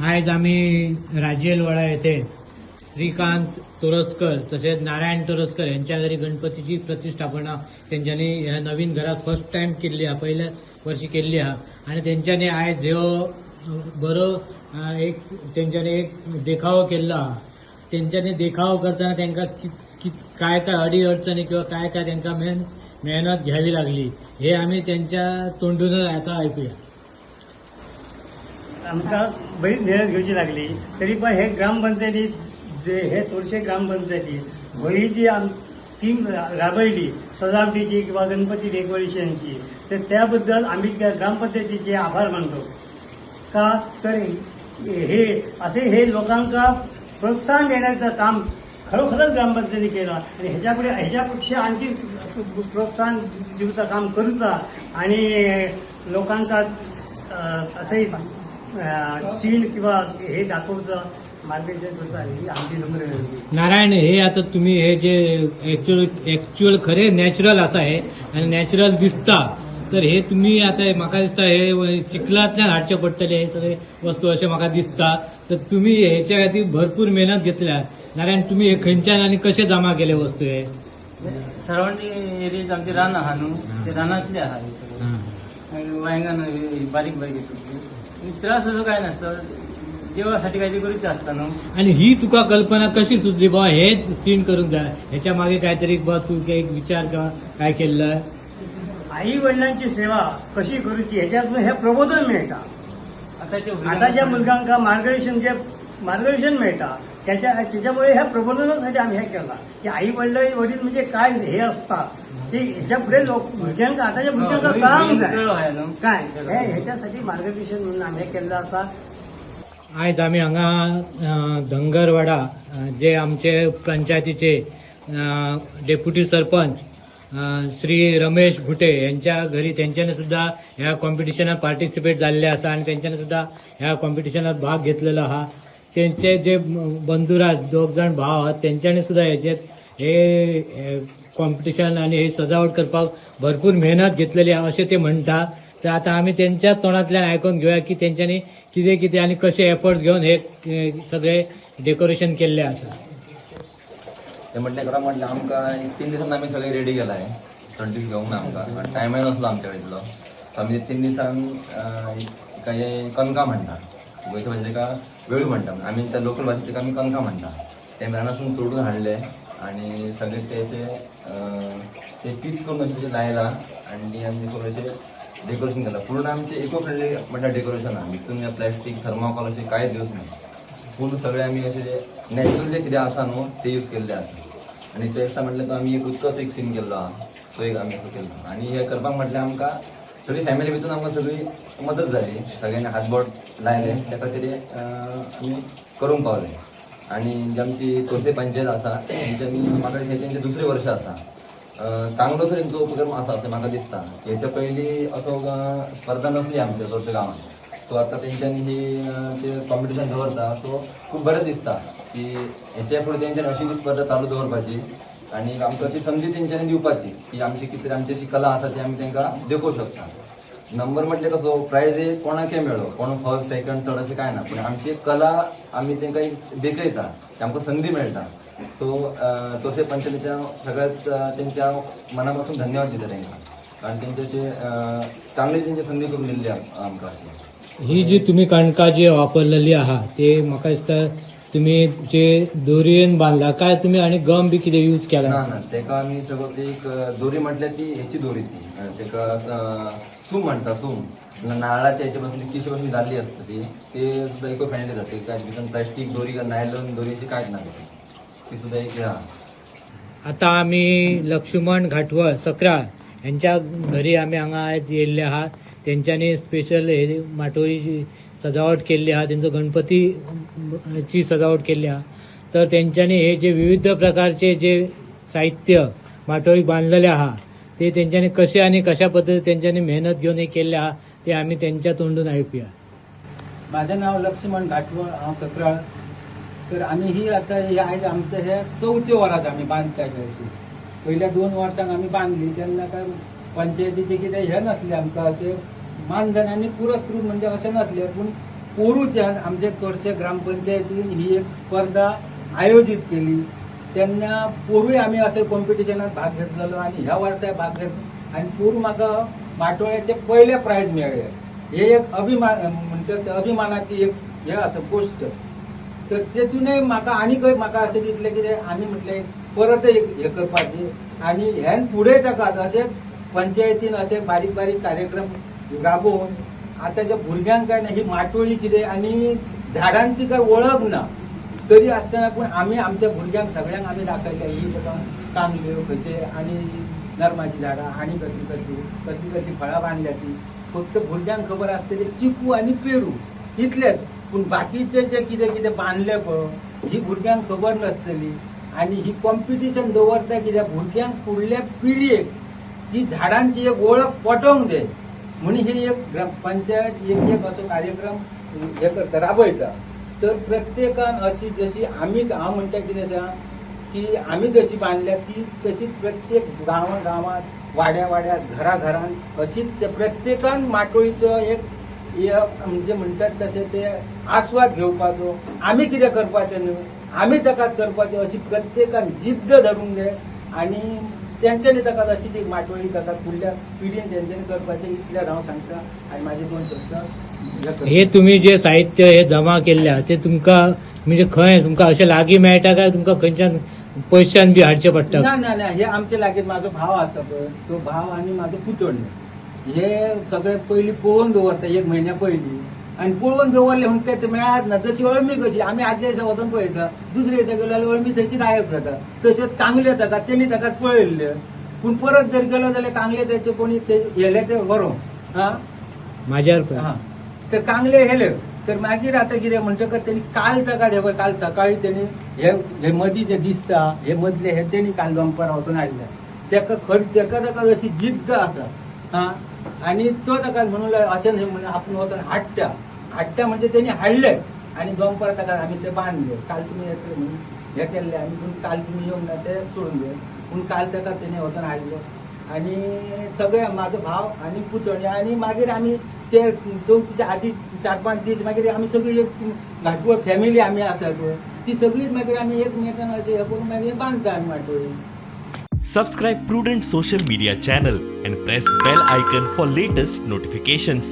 आज आम्ही राजेलवाडा येथे श्रीकांत तोरसकर तसेच नारायण तोरसकर यांच्या घरी गणपतीची प्रतिष्ठापना त्यांच्यानी ह्या नवीन घरात फर्स्ट टाइम केली आहे, पहिल्या वर्षी केली आहे. आणि त्यांच्यानी आज ह्यो बरो एक त्यांच्यानी एक देखाव केला. त्यांच्यानी देखाव करताना त्यांना काय काय अडी अडचणी किंवा काय काय त्यांना मेहनत घ्यावी लागली हे आम्ही त्यांच्या तोंडून आता ऐकूया. आमकां बरीच मेहनत घेवची लागली, तरी पण हे ग्रामपंचायती जे हे तोरशे ग्रामपंचायती बरी जी स्कीम राबयली सजावटीची किंवा गणपती डेकोरेशनची, तर त्याबद्दल आम्ही त्या ग्रामपंचायतीचे आभार मानतो. का तर हे असे हे लोकांना प्रोत्साहन देण्याचं काम खरोखरच ग्रामपंचायती केलं आणि ह्याच्यापेक्षा आणखी प्रोत्साहन देऊचं काम करूचा आणि लोकांचा असंही सीन किंवा हे दाखवचं मार्गदर्शन करता ही आमची नम्र विनंती. नारायण, हे आता तुम्ही हे जे ऍक्च्युअल खरे नॅचरल असं आहे आणि नॅचरल दिसता, तर हे तुम्ही आता म्हाका दिसता हे चिखलातल्यान हाडचे पडटले हे सगळे वस्तू असे म्हाका दिसता. तर तुम्ही ह्याच्या खातीर भरपूर मेहनत घेतल्या. नारायण, तुम्ही हे खंयच्यान आणि कसे जमा केले वस्तू हे? सराउंडिंग एरियात आमचे रान आहा न्हू, ते रानातले आहा वांयगण बारीक बारीक येतो. त्रास असं काय नसतं, देवासाठी काहीतरी करूच असतं न्हू. आणि ही तुका कल्पना कशी सुचली बा हेच सीन करून जा? ह्याच्या मागे काहीतरी बा तू काही विचार किंवा काय केलं? आई वडिलांची सेवा कशी करूची ह्याच्यातून हे प्रबोधन मिळता. आताच्या मुलगांका मार्गदर्शन मिळता. त्याच्यामुळे ह्या प्रबोधनासाठी आम्ही हे केला की आई वडील म्हणजे काय हे असतात ते ह्याच्या पुढे भुरग्यांका आताच्या भुरग्यांका काम काय ह्याच्यासाठी मार्गदर्शन म्हणून आम्ही हे केलं असा. आज आम्ही हांगा धंगरवाडा जे आमचे पंचायतीचे डेप्युटी सरपंच श्री रमेश भुटे यांच्या घरी त्यांच्याने सुद्धा ह्या कॉम्पिटिशनात पार्टिसिपेट झालेले असा आणि त्यांच्याने सुद्धा ह्या कॉम्पिटिशनात भाग घेतलेला हा. त्यांचे जे बंधुराज 2 जण भाव आहात त्यांच्याने सुद्धा याच्यात हे कॉम्पिटिशन आणि हे सजावट करपाक भरपूर मेहनत घेतलेली आहे असे ते म्हणतात. तर आता आम्ही त्यांच्या तोंडातल्यान आयकून घेऊया की त्यांच्यानी किती आणि कसे एफर्ट्स घेऊन हे सगळे डेकोरेशन केले असं. ते म्हटलं आमकां 3 दिसान आम्ही सगळे रेडी केलाय. 20 घेऊन आमकां टायमाय नसलो आमच्या कडेन तितलो. आम्ही 3 दिसान काही कणकां म्हणतात, गोंयच्या भाशेन तेका वेळू म्हणतात, आम्ही त्या लोकल भाशेन तेका आम्ही कणकां म्हणतात. ते रानासून तोडून हाडले आणि सगळे ते असे पीस करून असे लायला आणि आम्ही थोडेसे डेकोरेशन केलं. पूर्ण आमचे इको फ्रेंडली म्हणतात डेकोरेशन आहे. तिथून प्लॅस्टिक थर्माकोल असे कांयच यूज नाही. पूर्ण सगळे आम्ही असे जे नॅचरल जे कितें आसा न्हू ते यूज केल्ले आसा. आणि ते म्हटलं तर आम्ही एक उदकोच एक सीन केल्लो आहा, तो एक आम्ही असं केलो. आणि हे करपाक म्हटल्यार आमकां सगळी फॅमिली भितर आमकां सगळी मदत झाली. सगळ्यांनी हातबोट लायले त्या खातीर आमी करूंक पावले. आणि जी आमची तोरसे पंचायत आसा त्यांच्यानी म्हाका त्यांचे 2रे वर्ष आसा. चांगलो तरेन तो उपक्रम आसा अशें म्हाका दिसता. हेच्या पयलीं असो स्पर्धा नसली आमच्या तोरशे गांवांत. सो आता त्यांच्यानी हे कॉम्पिटिशन दवरता, सो खूप बरें दिसता की हेच्या फुडें तेंच्यानी अशी ती स्पर्धा चालू दवरपाची आणि आमकां अशी संदी तेंच्यांनी दिवपाची की आमची कितें आमची अशी कला आसा ती आमी तांकां दाखोवंक शकता. नंबर म्हटले कसो प्रायज कोणाकय मेळो, कोण फर्स्ट सेकंड थर्ड अशें कांय ना, पूण आमची कला आमी तांकां दाखयता, आमकां संदी मेळटा. सो तोरशे पंचायतीच्या सगळ्यात त्यांच्या मनापासून धन्यवाद दिता तांकां, कारण तेंचे अशे चांगली तेंची संदी करून दिल्ली आमकां अशी. ही जी तुम्ही कणकां जी वापरलेली आहात ते म्हाका दिसता तुम्ही जे दोरयेन बांधला काय तुम्ही आणि गम बी कितें यूज केला? ना तेका आमी सगळं ती एक दोरी म्हटल्यार ती हेची दोरी ती तेका सूम म्हणटा. सूम नारळाच्या हेचे पासून किशे पासून जाल्ली असता ते सुद्धा इको फ्रेंडली जाते. काय भितर प्लास्टिक दोरी नायलॉन दोरी अशी कांयच ना, ती सुद्धा एक हा. आता आम्ही लक्ष्मण घाटवळ सकराळ यांच्या घरी आम्ही हांगा आज येयल्ले आहात. त्यांच्यानी स्पेशल हे माटोळीची सजावट केली आहा, त्यांचं गणपतीची सजावट केली आहा. तर त्यांच्यानी हे जे विविध प्रकारचे जे साहित्य माटोळी बांधलेले आहात ते त्यांच्यानी कसे आणि कशा पद्धतीने त्यांच्यानी मेहनत घेऊन हे केले आहात ते आम्ही त्यांच्या तोंडून ऐकूया. माझं नाव लक्ष्मण घाटवळ, हांव सकराळ. तर आम्ही ही आता आज आमचं हे 4थ्यो वरांच आम्ही बांधताय अशी. पहिल्या 2 वर्सांक आम्ही बांधली तेन्ना काय पंचायतीचे कितें हे नसले आमकां असे मानधन आणि पुरस्कृत म्हणजे असे नसले, पण पोरूच्यान आमच्या तोरचे ग्रामपंचायतीन ही एक स्पर्धा आयोजित केली. त्यांना पोरूय आम्ही असं कॉम्पिटिशनात भाग घेतलेलो आणि ह्या वर्सा भाग घेतलो आणि पोरू म्हाका माटोळ्याचे पहिले प्राइज मेळ्ळे. हे एक म्हणतात अभिमानाची एक हे असं गोष्ट. तर तेतूनय म्हाका अशें दिसलें की आमी म्हटलें परत एक हे करपाचें आणि ह्यान फुडें ताकात अशेंच पंचायतीन असे बारीक बारीक कार्यक्रम राबोवन आतांच्या भुरग्यांक काय ना ही माटोळी कितें आणि झाडांची काय वळख ना तरी आसतना पूण आमी आमच्या भुरग्यांक सगळ्यांक आमी दाखयल्या ही ताका कांगल्यो खंयचे आणि नरमाची झाडां आनी कसली फळां बांदल्या ती फक्त भुरग्यांक खबर आसता ते चिकू आनी पेरू इतलेच. पूण बाकीचे जे कितें कितें बांदले पळय ही भुरग्यांक खबर नासतली आणि ही कॉम्पिटिशन दवरता कित्याक भुरग्यांक फुडल्या पिळयेक ती झाडांची एक वळख पटोवंक जाय म्हणून हे एक पंचायत एक असो कार्यक्रम हे करता राबयता. तर प्रत्येकान अशी जशी हांव म्हणटा कितें आसा की आमी जशी बांदल्या ती तशीच प्रत्येक गांवांत वाड्यात घरांत अशीच ते प्रत्येकान माटोळीचो एक म्हणजे म्हणटात तशें ते आस्वाद घेवपाचो. आमी कितें करपाचें न्हू आमी ताकाच करपाचें अशी प्रत्येकान जिद्द धरूंक जाय आणि तेंच्यांनी ताका अशी ती माटोळी ताका फुडल्या पिढीन तेंच्यांनी करपाचें इतलें हांव सांगता आनी म्हाजे 2 शब्द हे तुम्ही जे साहित्य हे जमा केल्या ते तुमकां म्हणजे खंय तुमकां अशें लागीं मेळटा काय तुमकां खंयच्यान पयशान बी हाडचे पडटा? ना हे आमचे लागीं म्हाजो भाव आसा पळय तो भाव आनी म्हाजो पुतण्यो हे सगळे पयलीं पळोवन दवरता 1 म्हयन्या पयलीं आणि पळोवन दवरले म्हणून ते मेळत ना. जशी अळमी कशी आमी आदल्या दिसा वचून पळयता दुसऱ्या दिसा गेलो जाल्यार अळमी थंयची गायब जाता. तश्योच कांगल्यो ताका तेणी ताका पळयल्ल्यो पूण परत जर गेलो जाल्यार कांगले त्याचे कोणी ते हेले ते व्हरोंक माझ्यावर तर कांगले हेले तर मागीर आता कितें म्हणटकच त्यांनी काल ताका हे काल सकाळी त्यांनी हे मदीं जे दिसता हे मदले हे त्यांनी काल दनपारां वचून हाडल्या. ताका अशी जिद्द आसा आणि तो ताका म्हणून अशें न्हय म्हणून आपण वचून हाडटा म्हणजे त्यांनी हाडलेच आणि दनपारां ताका आमी ते बांदले. काल तुमी येतले म्हणून हे केल्ले आमी पूण काल तुमी येवंक ना ते सोडून दे पूण काल ताका तेणी वचून हाडले आणि सगळे म्हाजो भाव आणि पुतण्यो आणि मागीर आमी ते चवथीच्या आदी 4-5 दीस मागीर आमी सगळी एक घाटवळ फॅमिली आमी आसात ती सगळीच मागीर आमी एकमेकान अशें हे करून मागीर बांदता आमी माटोळी. Subscribe Prudent social media channel and press bell icon for latest notifications.